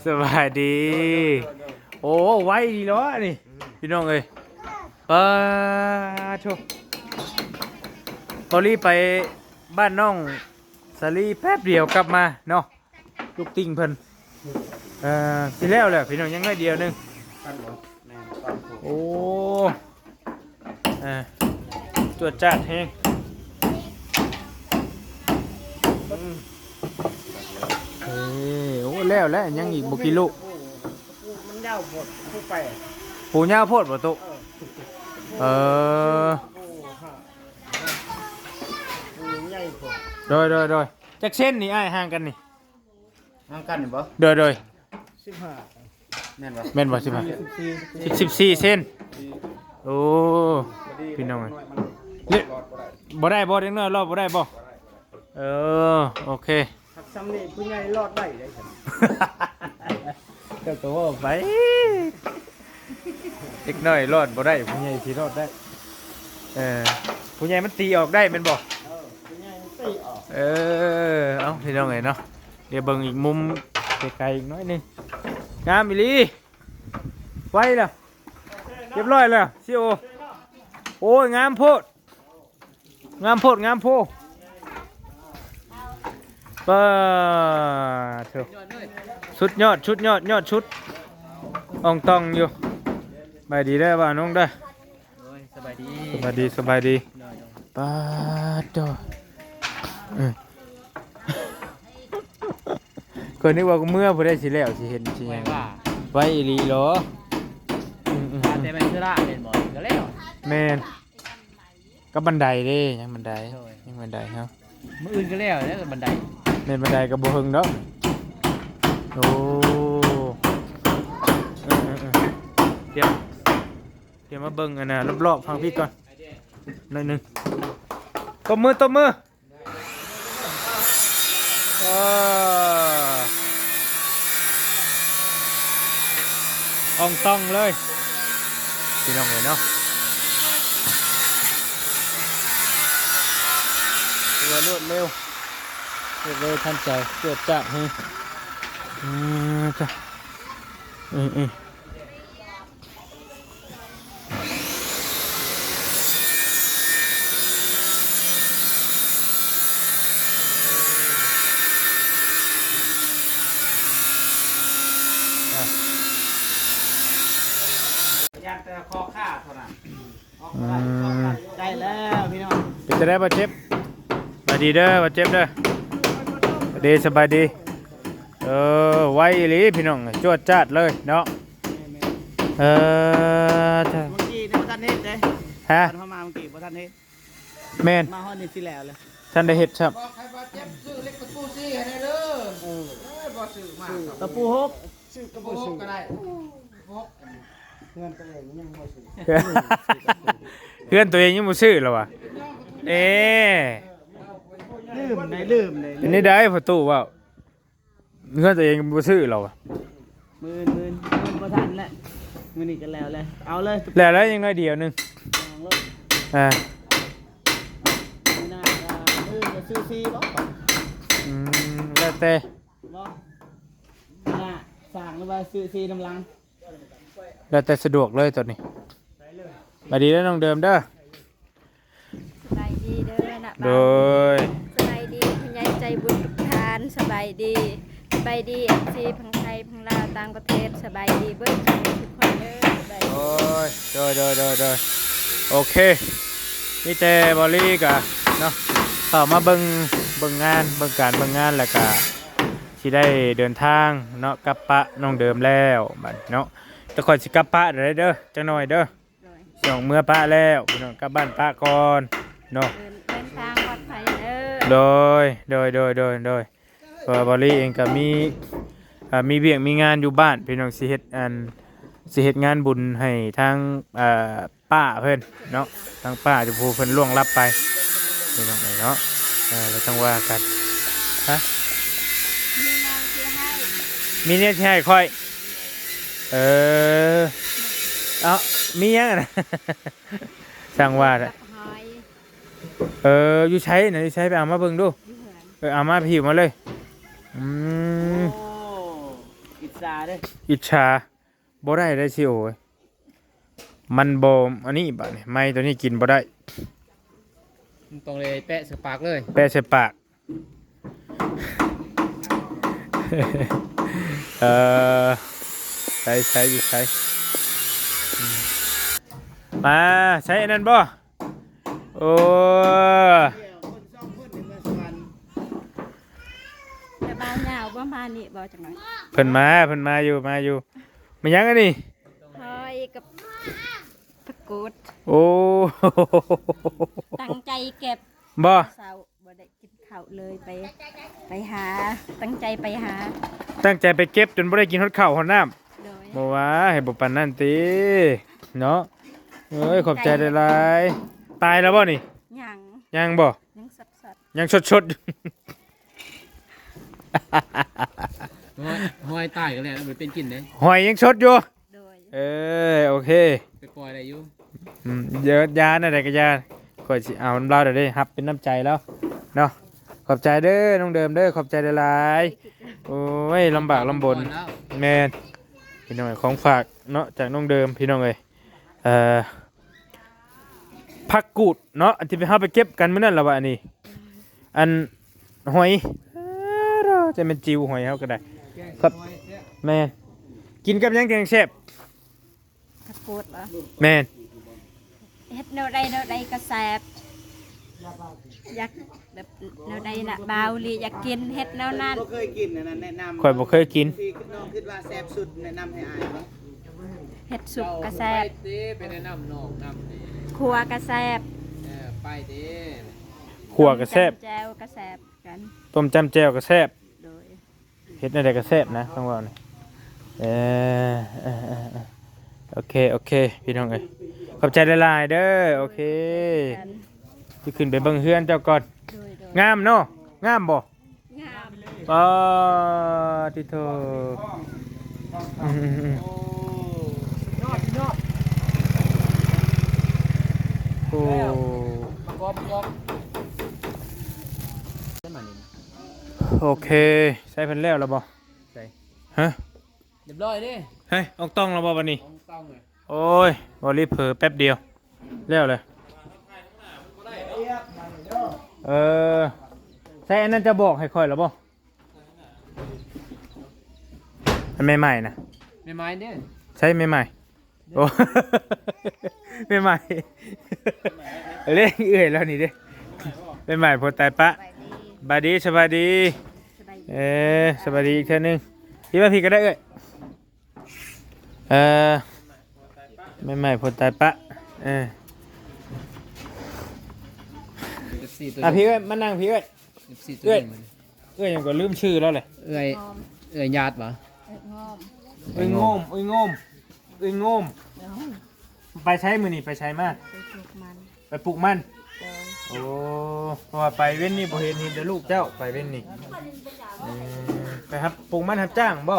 สบายดีโอ้ไว้ดีเนาะนี่พี่น้องเอ้ยโชพอลี่ไปบ้านน้องสาลีแป๊บเดียวกลับมาเนาะลูกติ่งเพิ่นสิแล้วแหละพี่น้องยังไงเดียวนึงโอ้จวดจัดแฮงโอ้แล้วยังอีกบุกิโลมันยาวหมดผู้ไปปูย่าโพดบ่ตุโดยจักเส้นนี่อ้ายห่างกันนี่ห่างกันนี่บ่โดย15แม่นบ่14เส้นโอ้พี่น้องบ่ได้บ่เด็กน้อยรอบบ่ได้บ่โอเคซ้ำนี่ผู้ใหญ่รอดได้ได้ก็ตัวไปเด็กน้อยรอดบ่ได้ผู้ใหญ่สิรอดได้ผู้ใหญ่มันตีออกได้แม่นบ่ผู้ใหญ่มันตีออกเอาพี่น้องเอ้ยเนาะเดี๋ยวเบิ่งอีกมุมไกลๆอีกน้อยนึงงามอีหลีไว้แล้วเรียบร้อยแล้วซิโอโอ้ยงามโพดป้าเถอะชุดยอดชุดอ่องตองอยู่สบายดีได้ป่ะน้องได้สบายดีป้าเถอะก็นึกว่าเมื่อพอได้สิแล้วสิเห็นสิยังไว้อีหลีเหรอแต่มันคือละเป็นบ่ก็แล้วแม่นก็บันไดเด้ยังบันไดครับมื้ออื่นก็แล้วแล้วบันไดเล่นบันไดกับบ่หึงดอกโอ้เดี๋ยวมาเบิ่งอันน่ะรอบๆฟังพี่ก่อนหน่อยนึงตบมืออ่องต้องเลยพี่น้องเลยเนาะรวดเร็วทันใจเกิดจากให้จ้ะอยากแต่คอค่าเท่านั้นได้แล้วพี่น้องจะได้บาดเจ็บสบายดีเด้อบาดเจ็บเด้อสบายดีไว้อีหลีพี่น้องจวดจัดเลยเนาะเมื่อกี้นี่บ่ทันเฮ็ดเด้ฮะเข้ามาเมื่อกี้บ่ทันเฮ็ดแม่นมาฮอดนี่สิแล้วเลยท่านได้เฮ็ดครับบอกใครบาดเจ็บซื้อเล็กตะปูซี่ให้ได้เด้อบ่ซื้อมาตะปูฮกซื้อกระปูฮกก็ได้ฮกเงินตัวเองยังบ่ซื้อเพื่อนตัวเองยังบ่ซื้อหรอวะลืมนี่ได้ประตูว่าเพื่อนตัวเองบ่ซื้อหรอวะมือบ่ทันแล้วมื้อนี้ก็แล้วเลยเอาเลยแล้วยังน้อยเดียวนึงน่าจะซื้อซีบ่แล้วแต่บ่น่าสั่งหรือว่าซื้อซีน้ำลังแล้วแต่สะดวกเลยตอนนี้สบายดีแล้วน้องเดิมเด้อสบายดีเด้อนะโดยสบายดีคุณยายใจบุญทุกท่านสบายดีFC พังไทยพังลาวต่างประเทศสบายดีเบิ้ลทุกคนเด้อสบายดีโอ้ยโดยโอเคมีแต่บอลลี่กะเนาะต่อมาเบิ่งงานแล้วก็ที่ได้เดินทางเนาะกับปะน้องเดิมแล้วบัดเนาะแต่ก่อนสิกับปะเด้อจังหน่อยเด้อส่งเมื่อปะแล้วพี่น้องกลับบ้านปะก่อนเนาะเดินทางปลอดภัยเด้อโดยบอลลี่เองก็มีเวียงมีงานอยู่บ้านพี่น้องสิเฮ็ดงานบุญให้ทางป้าเพิ่นเนาะทางป้าจะพูเพิ่นล่วงลับไปพี่น้องเนาะเราต้องว่ากันฮะมีเนี่ยที่ให้ค่อยมียังนะสั่งว่าอยู่ใช้ไหนใช้ไปเอามาเบิ่งดูเอามาผิวมาเลย ษาเด้อ อิจฉาบ่ได้ได้สิโอ้ยมันบ่อันนี้บัดนี้ไม้ตัวนี้กินบ่ได้ ตรงเลยแปะสปากเลย แปะใส่ปาก เออใช้มาใช้อันนั้นบ่โอ้ แต่บ้านยาวประมาณนี้บ่จังหน่อย เพิ่นมาอยู่มันยังอันนี้ หอยกับตะกรุด โอ้ ตั้งใจเก็บ บ่ เสาบ่ได้กินข้าวเลยไปหาตั้งใจไปหา ตั้งใจไปเก็บจนบ่ได้กินฮอดข้าวฮอดน้ำ โดย บ่ว่าให้บ่ปานนั้นติเนาะเอ้ยขอบใจหลายๆตายแล้วบ่นี่ ยัง ยังบ่ ยังสัด ยังชด ห้อยใต้กันแล้วมันเป็นกินเด้ ๆ หอยยังชดอยู่ ๆโดย โอเค ไปปล่อยได้อยู่ เดี๋ยวยาน่ะได้ก็ยาข่อยสิเอาน้ำลาวเดี๋ยวได้รับเป็นน้ำใจแล้วเนาะขอบใจเด้อน้องเดิมเด้อขอบใจหลายๆโอ้ยลำบากลำบนแม่นพี่น้องเอ้ยของฝากเนาะจากน้องเดิมพี่น้องเอ้ยผักกูดเนาะอันที่ไปเฮาไปเก็บกันมื้อนั้นล่ะว่าอันนี้อันหอยเราจะเป็นจิวหอยเฮาก็ได้ครับแม่นกินกับหยังแกงแซ่บ ตะกรุดเหรอ แม่น เฮ็ดแนวใดก็แซ่บอยากแบบแนวใดน่ะบาวลีอยากกินเฮ็ดแนวนั้น บ่เคยกินอันนั้นแนะนำ ข่อยบ่เคยกิน ที่น้องคิดว่าแซ่บสุดแนะนำให้อายบ่ เฮ็ดสุกก็แซ่บ ไปดิไปแนะนำน้องนำดิ ครัวก็แซ่บ ไปดิ ขัวก็แซ่บ ต้มแจ่วก็แซ่บกัน ต้มจำแจ่วก็แซ่บ โดย เฮ็ดอะไรก็แซ่บนะต้องว่านี่เออโอเคพี่น้องเอ้ยขอบใจหลายๆเด้อโอเค กัน สิขึ้นไปเบิ่งเฮือนเจ้าก่อน โดย งามเนาะงามบ่ งาม ปาติโทอืมโอ้ กอบ โอเคใส่เพิ่นแล้วบ่ ใส่ ฮะ เรียบร้อยดิ เฮ้ยออกต้องแล้วบ่บัดนี้ ต้องเลย โอ้ยบอรีบเผลอแป๊บเดียวแล้วเลยใช่อันนั้นจะบอกให้ค่อยหรอบ่อันใหม่ๆนะ ไม่ไม้เด้ ใช่ใหม่ๆโอ้ ใหม่ๆเล่นเอื่อยแล้วนี่เด้ใหม่ๆพอตายปะ ไปดี สบายดี สบายดี สบายดีอีกเท่านึงพี่ว่าพี่ก็ได้เอ้ยใหม่ๆพอตายปะ14ตัว พี่เอ้ยมานั่งพี่เอ้ย 14ตัวมัน เอ้ยยังก็ลืมชื่อแล้วเลย เอ้ย งอม ญาติบ่ งอม เอ้ยงม เดี๋ยว ไปใช้มือนี่ไปใช้มา ไปปลูกมัน ไปปลูกมัน โดย โอ้เพราะว่าไปเว้นนี่บ่เห็นเดี๋ยวลูกเจ้าไปเว้นนี่ไปครับปลูกมันรับจ้างบ่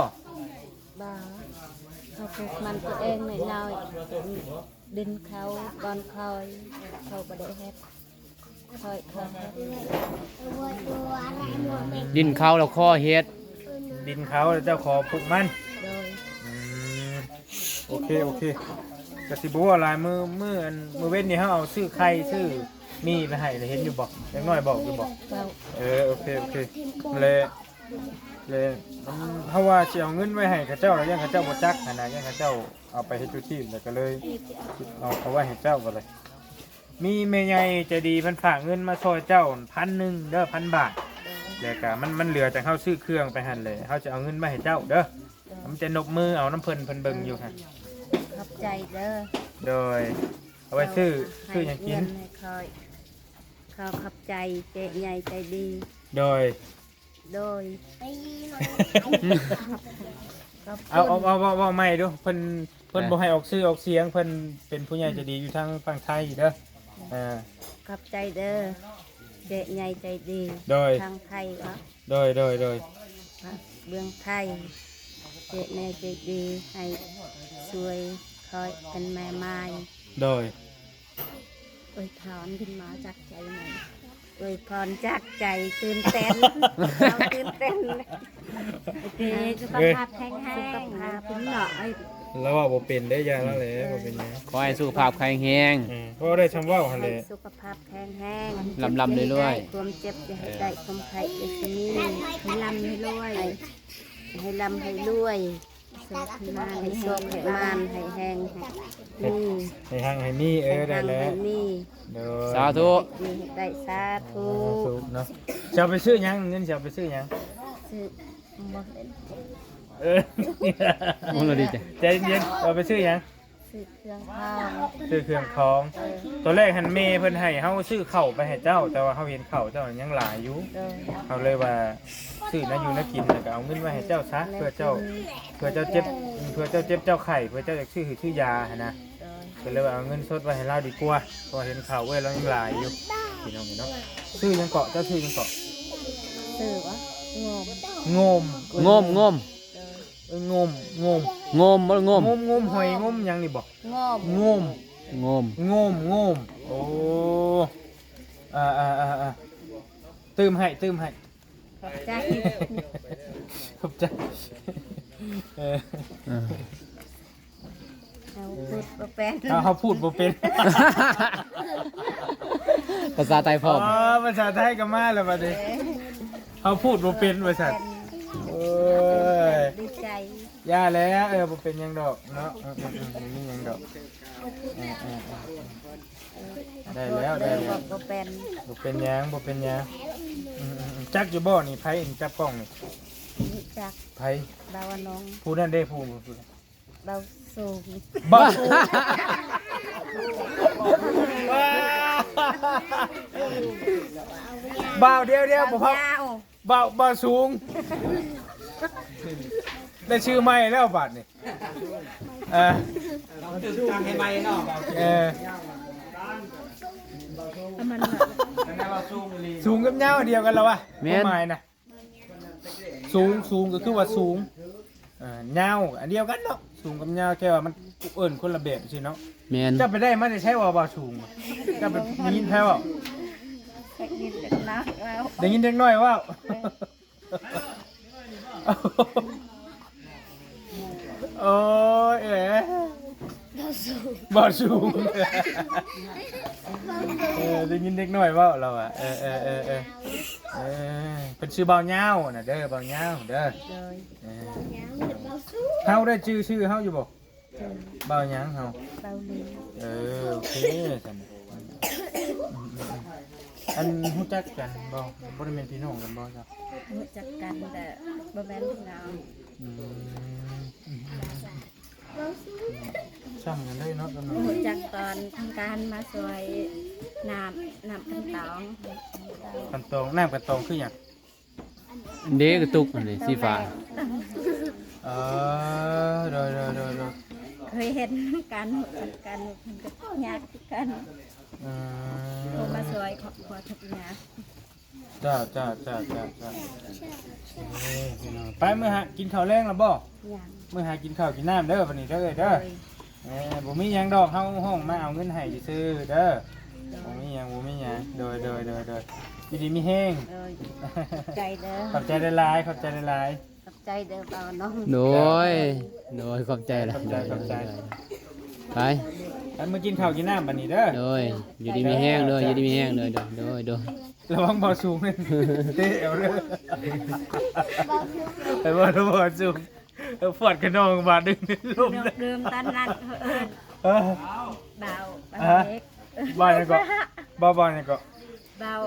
บ้าเขาปลูกมันตัวเองหน่อยๆดินเขาบอนคอยเขาบ่ได้เฮ็ดคอยเขาเฮ็ด ดินเข้าแล้วข้อเฮ็ด ดินเขาแล้วเจ้าขอปลูกมัน โดย โอเคกสิบ่ว่าหลายมืออันมือเว้นนี่เฮาเอาซื้อไข่ซื้อมีไปให้เลยเห็นอยู่บ่อย่างน้อยบอกอยู่บ่ เขา โอเคเลยเพราะว่าสิเอาเงินไว้ให้เขาเจ้าแล้วยังเขาเจ้าบ่จักขนาดยังเขาเจ้าเอาไปเฮ็ดทุกที่แล้วก็เลยเอาไว้ให้เจ้าก็เลย มีแม่ใหญ่ใจดีเพิ่นฝากเงินมาช่วยเจ้า1,000เด้อ1,000 บาทแล้วก็มันเหลือจากเฮาซื้อเครื่องไปหั่นเลยเฮาจะเอาเงินมาให้เจ้าเด้อมันจะนบมือเอาน้ำเพิ่นเบิ่งอยู่หั่น ขอบใจเด้อ โดยเอาไว้ซื้อหยังกิน ให้คอยเขาขอบใจเจ๊ใหญ่ใจดี โดย โดย เอาใหม่ดูเพิ่นบ่ให้ออกชื่อออกเสียงเพิ่นเป็นผู้ใหญ่ใจดีอยู่ทางฝั่งไทยเด้อขอบใจเด้อเจ๊ใหญ่ใจดี โดย ทางไทยเหรอ โดย เบื้องไทยเจ๊แม่ใจดีให้ช่วยคอยเป็นแม่ไม้ โดย อวยพรขึ้นมาจากใจหน่อย อวยพรจากใจตื่นเต้นเราตื่นเต้นโอเคสุขภาพแข็งแรงสุขภาพเป็นหน่อย แล้วว่าบ่เป็นได้ยาแล้วแหละบ่เป็นหยัง ขอให้สุขภาพแข็งแรง เพราะได้ชำว่าวหั่นแหละ สุขภาพแข็งแรง ลำๆเรื่อยๆ ความเจ็บจะให้ได้ความไข้จะมีให้ลำให้รวยให้ลำให้รวยสุขมานให้โชคให้มานให้แห้งให้มี ให้ห่างให้มีได้แล้ว ให้มี เด้อ สาธุ มีให้ได้สาธุ สุขเนาะจะเอาไปซื้อหยังเงินจะเอาไปซื้อหยัง ซื้อบ่เล่น เออ โอ้เราดีจ้ะ ใจเย็นเอาไปซื้อหยัง ซื้อเครื่องทอง ซื้อเครื่องของตัวแรกหันเมย์เพิ่นให้เฮาซื้อข้าวไปให้เจ้า แต่ว่าเฮาเห็นข้าวเจ้ายังหลายอยู่ โดย เฮาเลยว่าซื้อนาอยู่นากินแล้วก็เอาเงินมาให้เจ้าซะเพื่อเจ้าเจ็บเพื่อเจ้าเจ็บเจ้าไข้เพื่อเจ้าอยากซื้อยาหั่นนะ โดย ก็เลยว่าเอาเงินสดไว้ให้เราดีกว่าเพราะเห็นข่าวเว้ยเรายังหลายอยู่พี่น้องเนาะซื้อยังเกาะเจ้าซื้อยังเกาะ ซื้อวะงม งม งม เอ้ยงมงม งมบ่งม งมหอยงมยังนี่บอก งม งม งม งมโอ้ตื่มให้ ขอบใจ ขอบใจเออ เอาพูดบ่เป็น เขาพูดบ่เป็น ภาษาไทยพร้อม อ๋อภาษาไทยก็มาแล้วบัดนี้เขาพูดบ่เป็นภาษาโอ้ย ดีใจ ย่าแล้วบ่เป็นหยังดอกเนาะมีหยังดอกได้แล้ว บ่เป็น บ่เป็นหยังจักอยู่บ่นี่ไผนี่จับกล้องนี่ รู้จัก ไผ บ่าวน้อง ผู้นั่นได้ผู้ บ่าวสูง บ่บ่าวเดียวบ่พอย าว บ่าวสูงได้ชื่อใหม่แล้วบัดนี่ตั้งให้ใหม่เนาะ มัน สูงกับยาวเดียวกันแล้ววะหมายนะสูงก็คือว่าสูงยาวอันเดียวกันเนาะสูงกับยาวแค่ว่ามันเอิ่นคนละแบบสิเนาะ แม่น จะไปได้มันจะใช้ว่าบ่สูงจะไปยินแพ้ว่า ยินเด็กนักแล้ว ได้ยินเด็กน้อยว่าโอ้ยบ่สูงได้ยินเด็กน้อยว่าเราอ่ะเป็นชื่อเบาเงาน่ะเด้อเบาเงาเด้อ โดย เฮาได้ชื่อเฮาอยู่บ่เบาหยังเฮา เบาลี โอเคซั่นอันฮู้จักกันบ่ได้แม่นพี่น้องกันบ่จ้ะ รู้จักกันแต่บ่แม่นพี่น้อง ช่างกันได้เนาะกัน รู้จักตอนทำการมาสวยน้ำกันตอง กันตองน้ำกันตองคือหยัง เด็กกระตุกอันนี้สีฟ้า โดย เคยเห็นการหัวกันมันก็ยากกันโทรมาสวยขอทุกอย่าง จ้าไปมื้อหากินข้าวแรงแล้วบ่ อย่าง มื้อหากินข้าวกินน้ำเด้อบัดนี้เด้อเด้อบ่มีหยังดอกเฮาห้องมาเอาเงินให้ซื่อเด้อบ่มีหยังโดยอยู่ดีมีแห้ง ใจเด้อ ขอบใจหลายๆ ขอบใจเด้อเบาน้อง โดยขอบใจละ ขอบใจ ไป อันมากินข้าวกินน้ำบัดนี้เด้อ โดยอยู่ดีมีแห้งเลยอยู่ดีมีแห้งเลยโดย ระวังบ่อสูงนี่เตะเอาเด้อไปบ่อสูงฟอดกระนองบาดดึงลมเลย ลืมตอนนั้นเบาเล็ก บ้านนี่ก็บ้านนี่ก็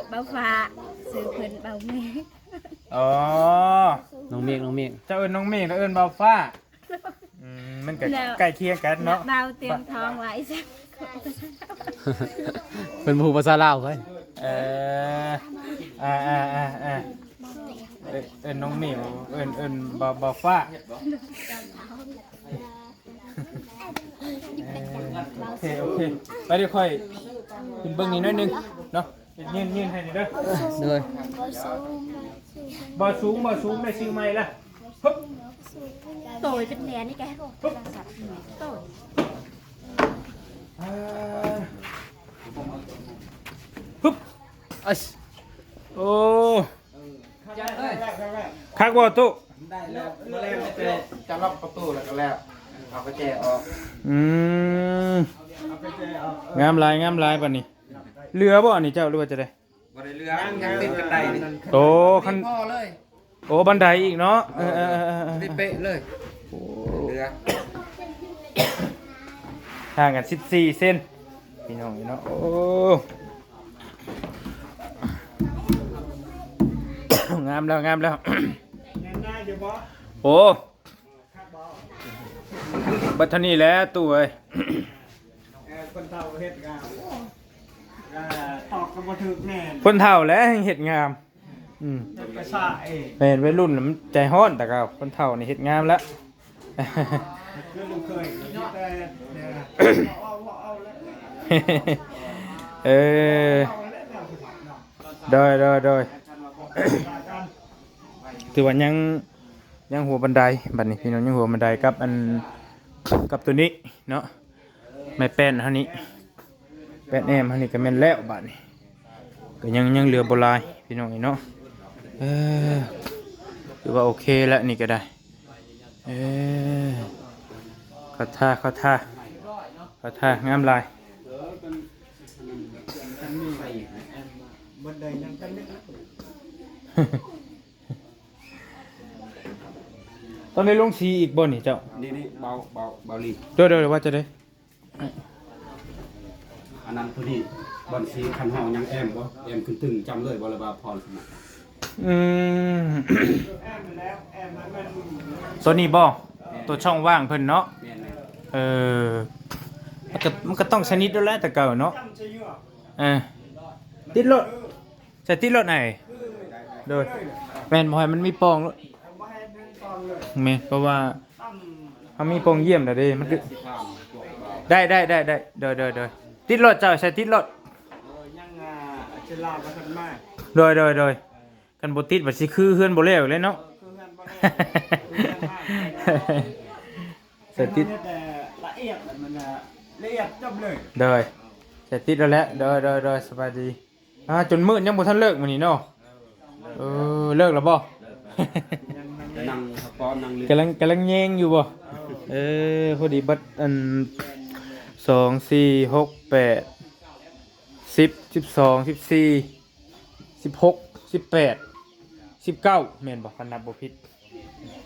เบาฟ้าซื้อเพิ่นเบาเมฆ อ๋อ น้องเมฆ เจ้าเอิญน้องเมฆแล้วเอิญเบาฟ้ามันก็ใกล้เคียงกันเนาะ เบาเตรียมทองไว้สัก เป็นผู้ภาษาลาวเฮ้ย เอิญน้องเมฆเอิญเบาฟ้าโอเคไปเดี๋ยวค่อยขึ้นเบื้องนี้หน่อยนึงเนาะยืนให้นี่เด้อ โดย บ่สูงได้ชื่อใหม่ละฮึบ โตยเป็นแหนนี่แกโทรศัพท์โตย ฮึบ เอ้ย โอ้ จัดเลยแรก คักบ่ตุ ได้แล้วเมื่อแรกจะล็อกประตูแล้วก็แล้วเอากุญแจออก อืม เอากุญแจออก งามหลายบัดนี้เรือบ่อันนี้เจ้าหรือว่าจะได้ บ่ได้เรือยังติดกันไดนี่ โอ้คัน พ่อเลย โอ้บันไดอีกเนาะได้เป๊ะเลยเรือ ห่างกัน14เซนพี่น้องเนาะโอ้ งามแล้ว ง่ายอยู่บ่ โอ้บัดเทานี้แหล้วตู้เอ้ย คนเฒ่าเฮ็ดงานตอกก็บ่ถึกแน่ คนเฒ่าแล้วเฮ็ดงามอืม เป็นกระซ่าเอง แม่นวัยรุ่นน่ะมันใจร้อนแต่ก็คนเฒ่านี่เฮ็ดงามแล้ว คือลุงเคยแต่เนี่ยเอาแล้ว เออโดยถือว่ายังหัวบันไดบัดนี้พี่น้องยังหัวบันไดกับอันกับตัวนี้เนาะไม่แป้นเท่านี้แป้นแอมเท่านี้ก็แม่นแล้วบัดนี้ก็ยังเหลือโบราณพี่น้องเนาะถือว่าโอเคแล้วนี่ก็ได้เข้าท่างามลาย บันไดยังกันนึก ตอนนี้ลงสีอีกบ่นี่เจ้า นี่เบาลี โดยว่าจะได้ อันนั้นพอดีบอลสีคันห้องยังแอมบ่แอมขึ้นตึงจำเลยบ่ละบาพรสมัคร อืม แอมแล้วแอมมัน ตัวนี้บ่ตัวช่องว่างเพิ่นเนาะ แม่น เออมันก็ต้องชนิดด้วยแหล้วแต่เก่าเนาะ จำใช่ยั่ว ติดรถใส่ติดรถไหนโดยแม่นบ่ให้มันมีปองรถ มาให้ดึงตอนเลย แม่นเพราะว่า ตั้ม เขามีปองเยี่ยมแล้วเด้มันคือ สิข้ามพวกเบา ได้โดยติดรถเจ้าใส่ติดรถ ยังจะลามาทันมาก โดยกันบ่ติดบัดสิคือเฮือนบ่แล้วเลยเนาะ คือกันบ่ได้ ใส่ติด แต่ละเอียดมันละเอียดจบเลย โดยใส่ติดแล้วแหละโดยสบายดีจนมื้อยังบ่ทันเลิกมื้อนี้เนาะเลิกแล้วบ่ นั่งสปอนนั่งเรือก ำลังแยงอยู่บ่พอดีบัดอัน2 4 6 8 10 12 14 16 18 19แม่นบ่คันนับบ่ผิด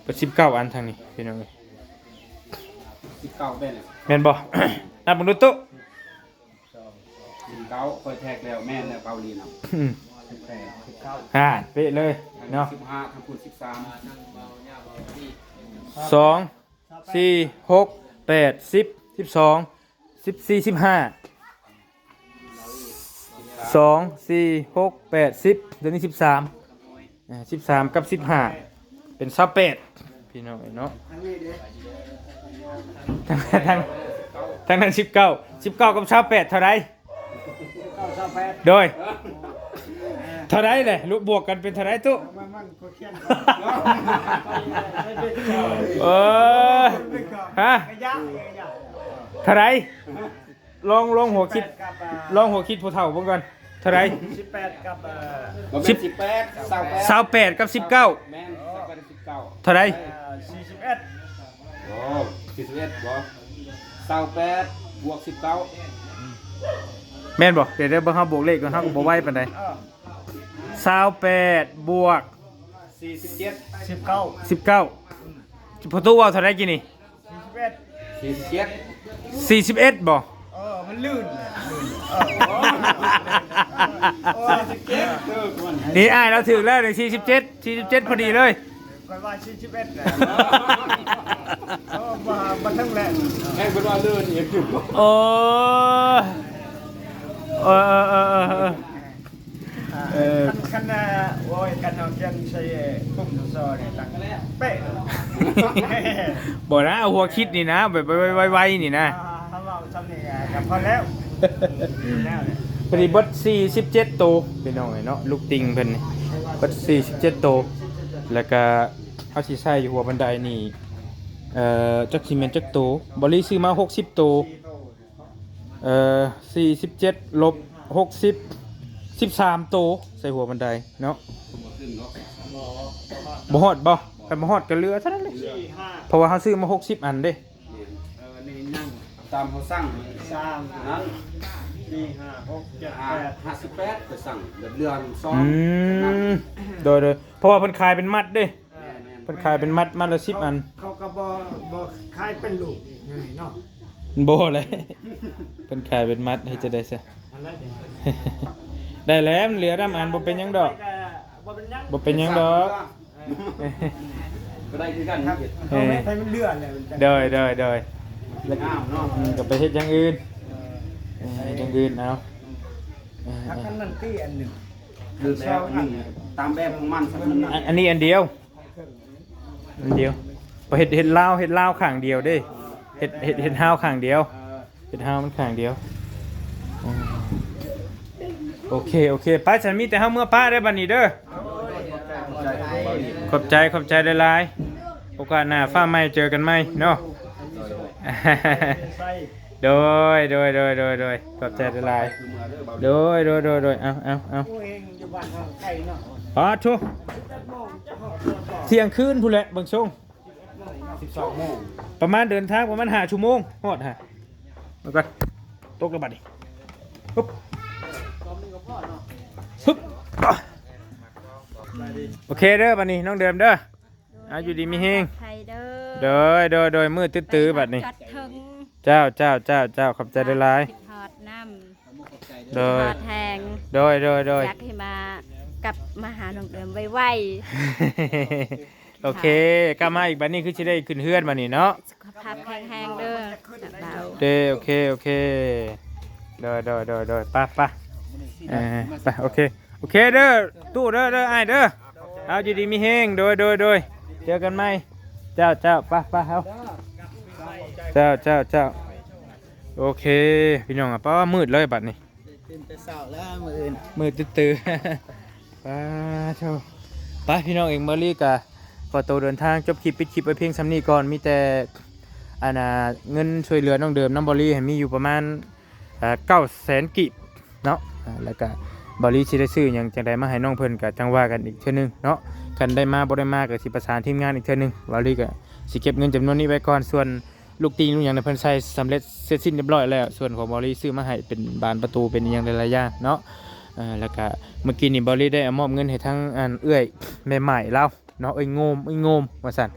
เปิด19อันทางนี้พี่น้องเอ้ย 19เป็น แม่นบ่ นับบ่ดูตุ 19ค่อยแทกแล้วแม่นแล้วเกาหลีเนาะ อืม 18 เป๊ะเลยเนาะ 15ทั้งพูด13 2 4 6 8 10 12 14 15 2 4 6 8 10เดือนนี้13 13กับ15เป็น28พี่น้องเนาะ อันนี้เด้ ทั้งนั้น19กับ28เท่าไร 928 โดยเท่าไรเลยลูกบวกกันเป็นเท่าไรตุ๊ มันก็เขียน เออฮะ กระยะ เท่าไรลองหัวคิดลองหัวคิดผู้เฒ่าเบิ่งก่อนเท่าไร 18กับ บ่แม่น18 28กับ19 แม่น18 19 เท่าไร 41 โอ้41บ่28บวก19 แม่นบ่เดี๋ยวเบิ่งเฮาบวกเลขก่อนเฮาก็บ่ไหวปานใด28บวก 47 19 19พอตู้ว่าเท่าไรกินนี่ 41 41บ่ มันลื่น นี่อ้ายเราถึงแล้วนี่47พอดีเลย ก็ว่า41นะมาทั้งแหละ แม่งเป็นว่าเลื่อนอีกอยู่ โอ้คันโอ้ยกันเอาเขียนใส่ปุ่มซอเนี่ยตั้งเป๊ะ บ่นะเอาหัวคิดนี่นะแบบไวๆนี่นะ ถ้าเราทำนี่กับพอแล้วแล้วเนี่ย พอดีเบด47โตวเป็นน้อยเนาะลูกติงเพิ่นนี่เบด47โตวแล้วก็เอาสิใส่อยู่หัวบันไดนี่จักสิแม่นจักโตวบ่ลีซื้อมา60โตว47ลบ60 13โตใส่หัวบันไดเนาะบ่ฮอดบ่คันบ่ฮอดก็เหลือเท่านั้นเลยเพราะว่าเฮาซื้อมา60อันเด้ นี่นั่ง ตามเขาสั่ง สาม นั้น สี่ห้าหกเจ็ดแปด 58ก็สั่งแบบเรือนซ้อม โดยเพราะว่าเพิ่นขายเป็นมัดเด้เพิ่นขายเป็นมัดละ10อัน เขาก็บ่คล้ายเป็นลูกนี่เนาะ บ่เลยเพิ่นขายเป็นมัดให้จะได้ซะ อะไรเด้ ได้แล้วมันเหลือน้ำอันบ่เป็นหยังดอก บ่เป็นหยัง บ่เป็นหยังดอก ก็ได้คือกันครับ เขาไม่ให้มันเลื่อนเลยมันจะ เดย แล้วงามเนาะ ก็ไปเฮ็ดอย่างอื่นอย่างอื่นเอา ถ้ากันนั่นตี้อันหนึ่ง คือแล้วอันนี้ตามแบบของมันสักมัน อันนี้อันเดียวพอเฮ็ดลาวข้างเดียวเด้เฮ็ดฮาวข้างเดียวเฮ็ดฮาวมันข้างเดียวโอเคไปฉันมีแต่เฮาเมื่อป้าได้บัดนี้เด้อขอบใจหลายๆโอกาสหน้าฟ้าใหม่เจอกันใหม่เนาะ โดยขอบใจหลายๆโดยเอา ผู้เองอยู่บ้านทางไกลเนาะ อ๋อทุเที่ยงคืนพู้นแหละเบิ่งช่วง 12โมง ประมาณเดินทางประมาณ5ชั่วโมงฮอดฮะมาก่อนตกระบาดดิปึ๊บโอเคเด้อบัดนี้น้องเดิมเด้อเอาอยู่ดีมีเฮง ไทยเด้อ โดยมืดตื้อๆบัดนี้ จัดถึง เจ้าขอบใจหลาย ทอดน้ ๆ ำ โด ท ย อดแหง โดย อยากให้มากลับมาหาน้องเดิมไว โอเคกลับมาอีกบัดนี้คือสิได้ขึ้นเฮือนบัดนี้เนาะ ๆสุขภาพแข็งแรงเด้อเบา โอเคโดยไปโอเคเด้อตู้เด้ออ้ายเด้อเอาอยู่ดีมีเฮงโดยเจอกันไหมเจ้าไปเอาเจ้าโอเคพี่น้องอ่ะป้ามืดเลยบัดนี้ ตื่นแต่เช้าแล้วมื้ออื่น มืดตื้อๆไปพี่น้องเองเมอรี่กะขอตัวเดินทางจบคลิปปิดคลิปไว้เพียงซ้ำนี้ก่อนมีแต่เงินช่วยเหลือน้องเดิมน้ำบอรี่มีอยู่ประมาณ900,000 กิบเนาะแล้วก็บอรี่สิได้ซื้อหยังจังไดมาให้น้องเพิ่นก็จังว่ากันอีกเทื่อนึงเนาะคันได้มาบ่ได้มาก็สิประสานทีมงานอีกเทื่อนึงบอรี่ก็สิเก็บเงินจำนวนนี้ไว้ก่อนส่วนลูกตีนลูกหยังเพิ่นใช้สำเร็จเสร็จสิ้นเรียบร้อยแล้วส่วนของบอรี่ซื้อมาให้เป็นบานประตูเป็นหยังหลายๆอย่างเนาะแล้วก็เมื่อกี้นี่บอรี่ได้มอบเงินให้ทั้งเอื้อยแม่ใหม่เราเนาะโงมว่าซั่น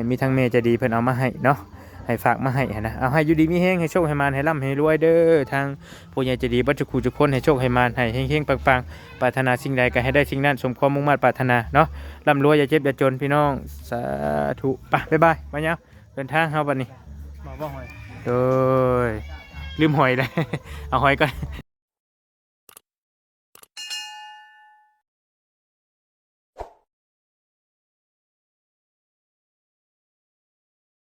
มีทั้งเมย์ใจดีเพิ่นเอามาให้เนาะให้ฝากมาให้นะเอาให้อยู่ดีมีแห้งให้โชคให้มานให้ร่ำให้รวยเด้อทางผู้ใหญ่ใจดีบัจจุคูจุกคนให้โชคให้มานให้เฮงๆปังๆปรารถนาสิ่งใดก็ให้ได้สิ่งนั้นสมความมุ่งมั่นปรารถนาเนาะร่ำรวยอย่าเจ็บอย่าจนพี่น้องสาธุไปบ๊ายบายมาเนาะเดินทางเฮาบัดนี้โดยลืมหอยเลยเอาหอยก่อน